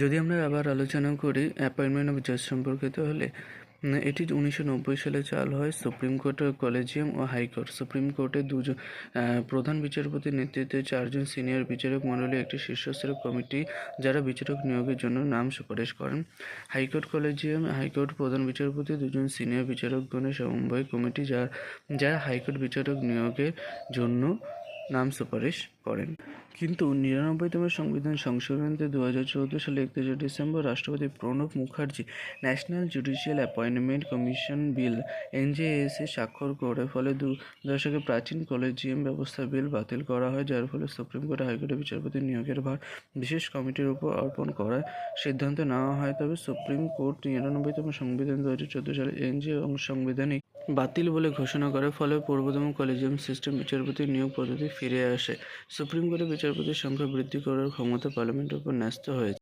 যদি আমরা আবার আলোচনা করি অ্যাপয়েন্টমেন্ট অফ জাজ সম্পর্কে, তাহলে এটি 1990 সালে চালু হয় সুপ্রিম কোর্টের কলেজিয়াম ও হাইকোর্ট। সুপ্রিম কোর্টে দুজন প্রধান বিচারপতির নেতৃত্বে 4 জন সিনিয়র বিচারক মণ্ডলী একটি শীর্ষস্তরের কমিটি যারা বিচারক নিয়োগের জন্য নাম সুপারিশ করেন। হাইকোর্ট প্রধান বিচারপতি 2 জন সিনিয়র বিচারকগণের সমন্বয় কমিটি যারা হাইকোর্ট বিচারক নিয়োগের জন্য নাম সুপারিশ করেন। কিন্তু 99তম সংবিধান সংশোধনীতে 2014 সালে 31 ডিসেম্বর রাষ্ট্রপতি Pranab Mukherjee national judicial appointment commission bill NJAC স্বাক্ষর করে, ফলে 2 দশকের প্রাচীন কলেজিয়াম ব্যবস্থা বিল বাতিল করা হয়, যার ফলে সুপ্রিম কোর্টে হাইকোর্টের বিচারপতি নিয়োগের ভার বিশেষ কমিটির উপর অর্পণ করার সিদ্ধান্ত নেওয়া হয়। তবে সুপ্রিম কোর্ট 99তম সংবিধান 2014 সালে এনজে অসাংবিধানিক বাতিল বলে ঘোষণা করে, ফলে পূর্বতম কলেজিয়াম সিস্টেম বিচারপতির নিয়োগ পদ্ধতি ফিরে আসে। সুপ্রিম কোর্টে বিচারপতির সংখ্যা বৃদ্ধি করার ক্ষমতা পার্লামেন্টের উপর ন্যস্ত হয়েছে।